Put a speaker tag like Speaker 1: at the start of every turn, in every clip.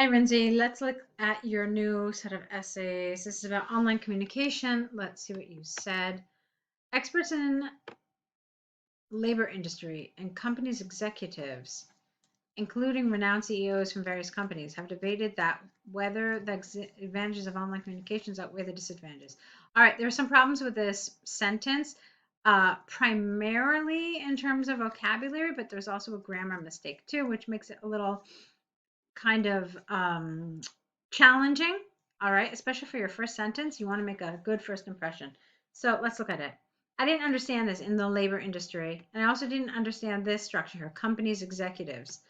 Speaker 1: Hi, Rinzei. Let's look at your new set of essays. This is about online communication. Let's see what you said. Experts in labor industry and companies executives, including renowned CEOs from various companies, have debated that whether the advantages of online communications outweigh the disadvantages. All right, there are some problems with this sentence, primarily in terms of vocabulary, but there's also a grammar mistake too, which makes it a little kind of challenging. All right, especially for your first sentence, you want to make a good first impression. So let's look at it. I didn't understand this in the labor industry, and I also didn't understand this structure here, companies executives.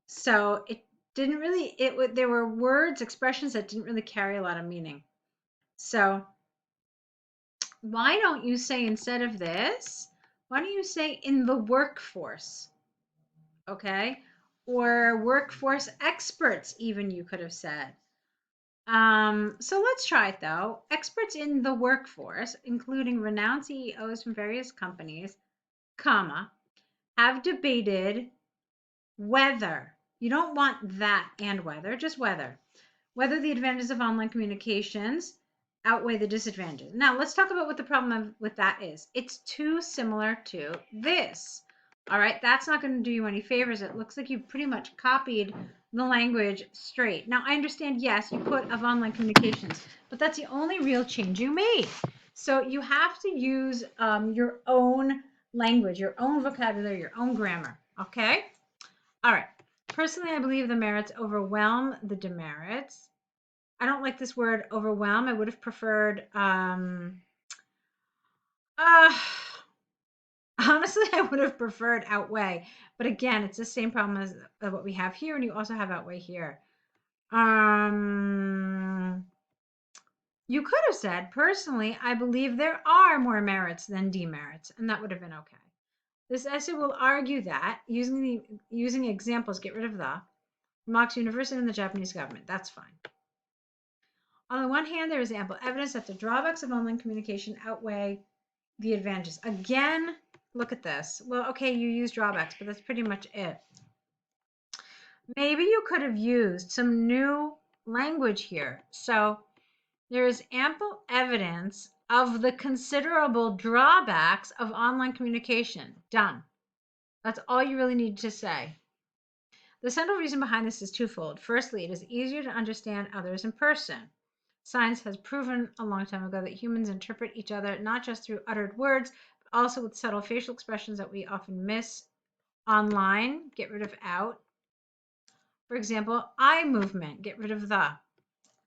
Speaker 1: So it didn't really, there were words, expressions that didn't really carry a lot of meaning. So why don't you say, instead of this, why don't you say in the workforce? Okay, or workforce experts, even, you could have said. So let's try it though. Experts in the workforce, including renowned CEOs from various companies, comma, have debated whether, you don't want that and whether, just whether the advantages of online communications outweigh the disadvantages. Now let's talk about what the problem with that is. It's too similar to this. All right, that's not going to do you any favors. It looks like you pretty much copied the language straight. Now, I understand, yes, you put of online communications, but that's the only real change you made. So you have to use your own language, your own vocabulary, your own grammar, okay? All right. Personally, I believe the merits overwhelm the demerits. I don't like this word overwhelm. I would have preferred uh honestly, I would have preferred outweigh, but again, it's the same problem as what we have here, and you also have outweigh here. You could have said, personally, I believe there are more merits than demerits, and that would have been okay. This essay will argue that using examples, get rid of the, from Oxford University and the Japanese government. That's fine. On the one hand, there is ample evidence that the drawbacks of online communication outweigh the advantages. Again, look at this. Well, okay, you use drawbacks, but that's pretty much it. Maybe you could have used some new language here. So there is ample evidence of the considerable drawbacks of online communication. Done. That's all you really need to say. The central reason behind this is twofold. Firstly, it is easier to understand others in person. Science has proven a long time ago that humans interpret each other not just through uttered words, but also with subtle facial expressions that we often miss online. Get rid of out. For example, eye movement. Get rid of the.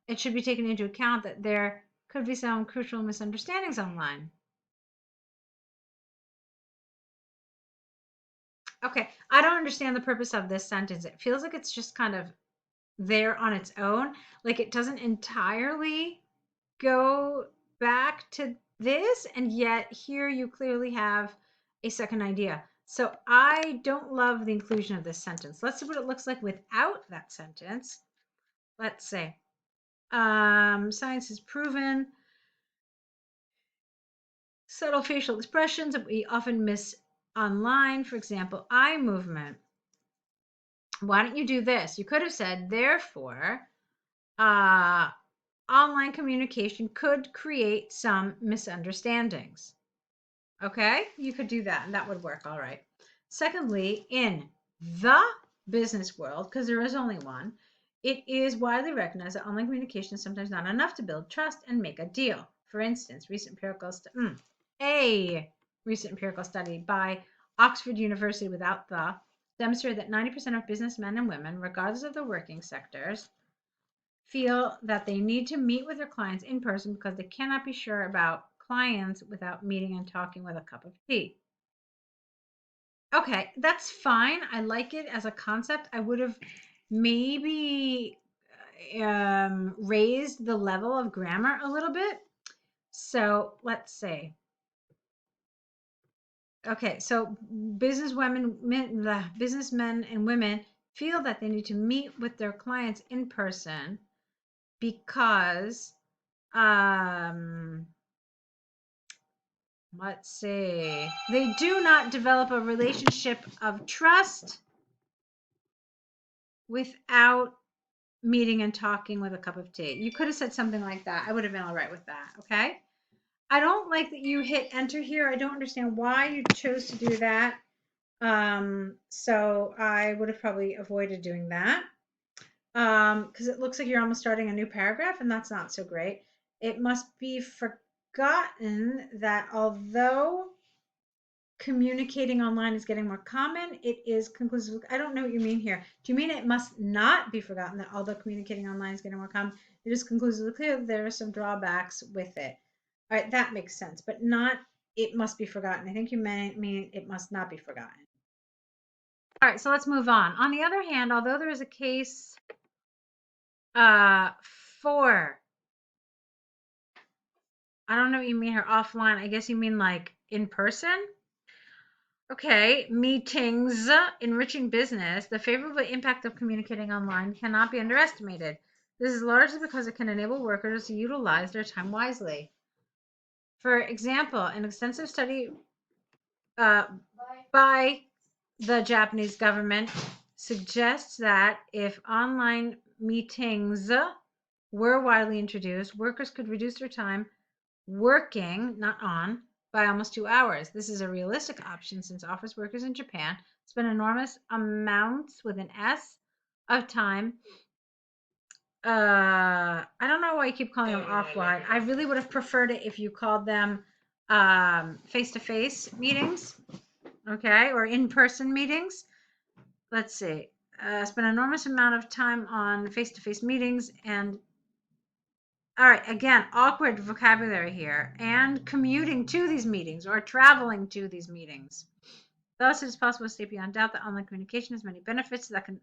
Speaker 1: It should be taken into account that there could be some crucial misunderstandings online. Okay, I don't understand the purpose of this sentence. It feels like it's just kind of there on its own. Like it doesn't entirely go back to this, and yet here you clearly have a second idea. So I don't love the inclusion of this sentence. Let's see what it looks like without that sentence. Let's say, science has proven subtle facial expressions that we often miss online. For example, eye movement. Why don't you do this? You could have said, therefore, online communication could create some misunderstandings. Okay, you could do that, and that would work. All right. Secondly, in the business world, because there is only one, it is widely recognized that online communication is sometimes not enough to build trust and make a deal. For instance, a recent empirical study by Oxford University without the demonstrated that 90% of businessmen and women, regardless of the working sectors, feel that they need to meet with their clients in person because they cannot be sure about clients without meeting and talking with a cup of tea. Okay, that's fine. I like it as a concept. I would have maybe raised the level of grammar a little bit. So let's say, okay, so businessmen and women feel that they need to meet with their clients in person because let's see, they do not develop a relationship of trust without meeting and talking with a cup of tea. You could have said something like that. I would have been all right with that. Okay. I don't like that you hit enter here. I don't understand why you chose to do that. So I would have probably avoided doing that. Because it looks like you're almost starting a new paragraph, and that's not so great. It must be forgotten that although communicating online is getting more common, it is conclusive. I don't know what you mean here. Do you mean it must not be forgotten that although communicating online is getting more common, it is conclusively clear that there are some drawbacks with it? All right, that makes sense, but not it must be forgotten. I think you mean it must not be forgotten. All right, so let's move on. On the other hand, although there is a case uh, for, I don't know what you mean here, offline. I guess you mean like in person. Okay, meetings, enriching business. The favorable impact of communicating online cannot be underestimated. This is largely because it can enable workers to utilize their time wisely. For example, an extensive study uh, by the Japanese government suggests that if online meetings were widely introduced, workers could reduce their time working, not on, by almost 2 hours. This is a realistic option since office workers in Japan spend enormous amounts with an S of time. I don't know why you keep calling them offline. I really would have preferred it if you called them face-to-face meetings, okay, or in-person meetings. Let's see. Spend an enormous amount of time on face-to-face meetings and all right, again, awkward vocabulary here. And commuting to these meetings or traveling to these meetings. Thus, it is possible to state beyond doubt that online communication has many benefits that can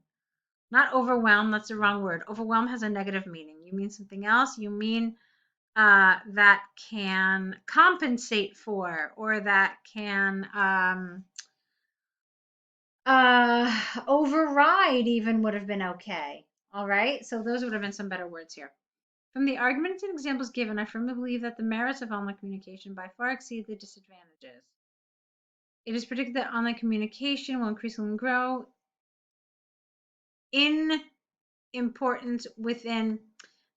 Speaker 1: not overwhelm. That's the wrong word. Overwhelm has a negative meaning. You mean something else. You mean that can compensate for or that can override even would have been okay. All right, so those would have been some better words here. From the arguments and examples given, I firmly believe that the merits of online communication by far exceed the disadvantages. It is predicted that online communication will increasingly grow in importance within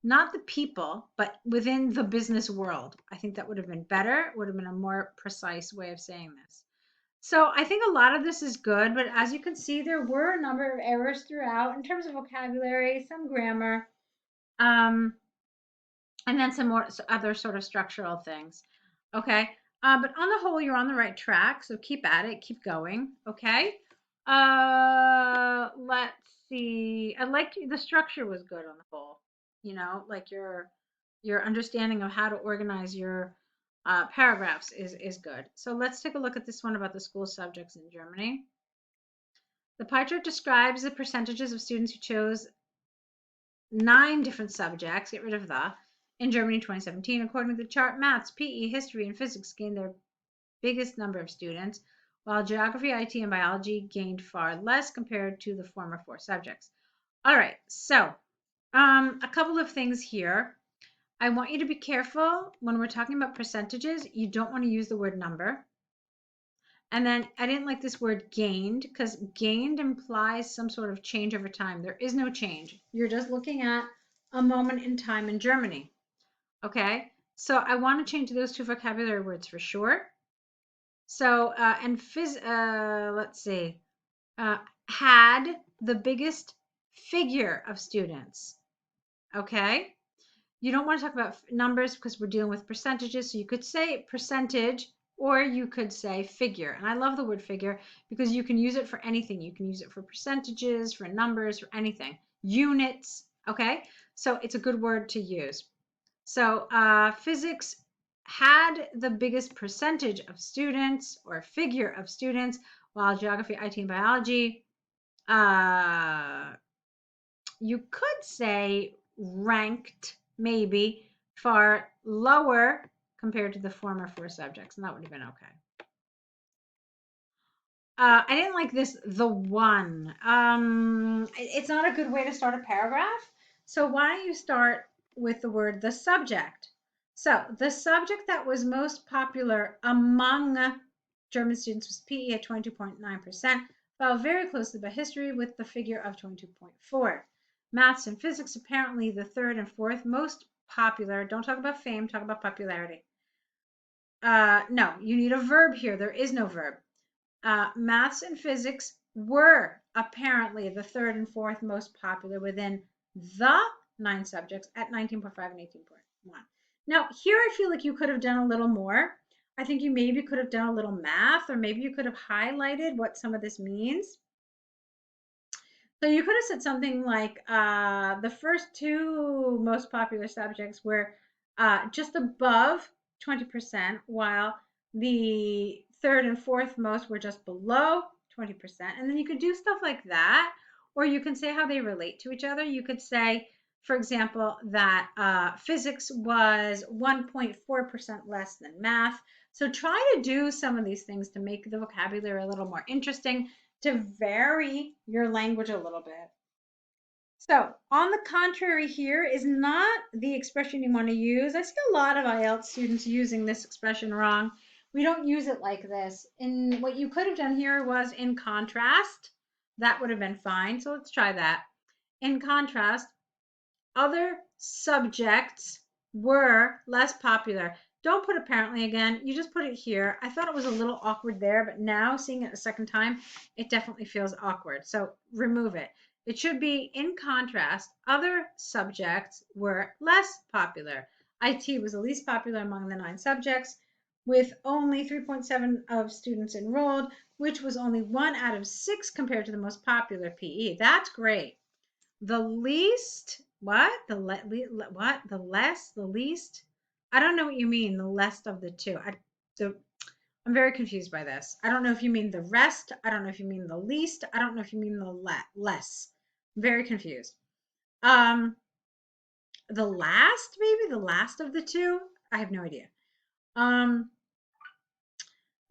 Speaker 1: not the people, but within the business world. I think that would have been better, would have been a more precise way of saying this. So I think a lot of this is good, but as you can see, there were a number of errors throughout in terms of vocabulary, some grammar. And then some more other sort of structural things. Okay. But on the whole, you're on the right track. So keep at it, keep going. Okay. Let's see. I like the structure was good on the whole. You know, like your understanding of how to organize your paragraphs is good. So let's take a look at this one about the school subjects in Germany. The pie chart describes the percentages of students who chose 9 different subjects, get rid of the, in Germany in 2017. According to the chart, maths, PE, history, and physics gained their biggest number of students, while geography, IT, and biology gained far less compared to the former 4 subjects. All right, so a couple of things here. I want you to be careful when we're talking about percentages. You don't want to use the word number. And then I didn't like this word gained because gained implies some sort of change over time. There is no change. You're just looking at a moment in time in Germany. Okay, so I want to change those 2 vocabulary words for sure. So, let's see, had the biggest figure of students. Okay, you don't want to talk about numbers because we're dealing with percentages. So you could say percentage or you could say figure. And I love the word figure because you can use it for anything. You can use it for percentages, for numbers, for anything. Units, okay? So it's a good word to use. So physics had the biggest percentage of students or figure of students, while geography, IT, and biology, you could say ranked maybe far lower compared to the former 4 subjects, and that would have been okay. I didn't like this, the one. It's not a good way to start a paragraph. So why don't you start with the word the subject? So the subject that was most popular among German students was PE at 22.9%, followed very closely by history with the figure of 22.4. Maths and physics, apparently the third and fourth most popular. Don't talk about fame, talk about popularity. No, you need a verb here. There is no verb. Maths and physics were apparently the third and fourth most popular within the 9 subjects at 19.5 and 18.1. Now, here I feel like you could have done a little more. I think you maybe could have done a little math, or maybe you could have highlighted what some of this means. So you could have said something like the first 2 most popular subjects were just above 20%, while the third and fourth most were just below 20%. And then you could do stuff like that, or you can say how they relate to each other. You could say, for example, that physics was 1.4% less than math. So try to do some of these things to make the vocabulary a little more interesting, to vary your language a little bit. So, on the contrary, here is not the expression you want to use. I see a lot of IELTS students using this expression wrong. We don't use it like this. And what you could have done here was in contrast. That would have been fine. So let's try that. In contrast, other subjects were less popular. Don't put apparently again. You just put it here. I thought it was a little awkward there, but now seeing it a second time, it definitely feels awkward. So remove it. It should be in contrast. Other subjects were less popular. IT was the least popular among the 9 subjects, with only 3.7 of students enrolled, which was only 1 out of 6 compared to the most popular PE. That's great. The least, what? What? The less, the least? I don't know what you mean, the less of the two. I'm very confused by this. I don't know if you mean the rest. I don't know if you mean the least. I don't know if you mean the less. I'm very confused. The last, maybe the last of the two. I have no idea.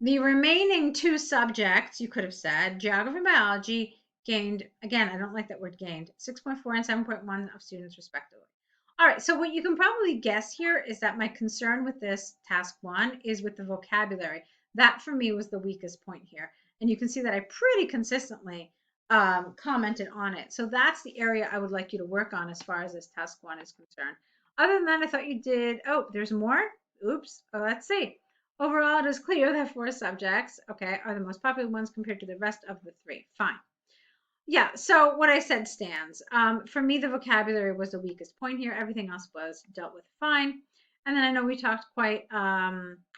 Speaker 1: The remaining 2 subjects, you could have said, geography and biology, gained, again, I don't like that word gained, 6.4 and 7.1 of students respectively. All right, so what you can probably guess here is that my concern with this task 1 is with the vocabulary. That for me was the weakest point here. And you can see that I pretty consistently commented on it. So that's the area I would like you to work on as far as this task 1 is concerned. Other than that, I thought you did, oh, there's more? Oops, oh, let's see. Overall, it is clear that 4 subjects, okay, are the most popular ones compared to the rest of the 3. Fine. Yeah, so what I said stands. For me, the vocabulary was the weakest point here. Everything else was dealt with fine. And then I know we talked quite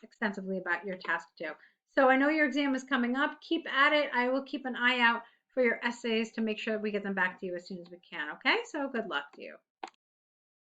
Speaker 1: extensively about your task 2. So I know your exam is coming up. Keep at it. I will keep an eye out for your essays to make sure we get them back to you as soon as we can, okay? So good luck to you.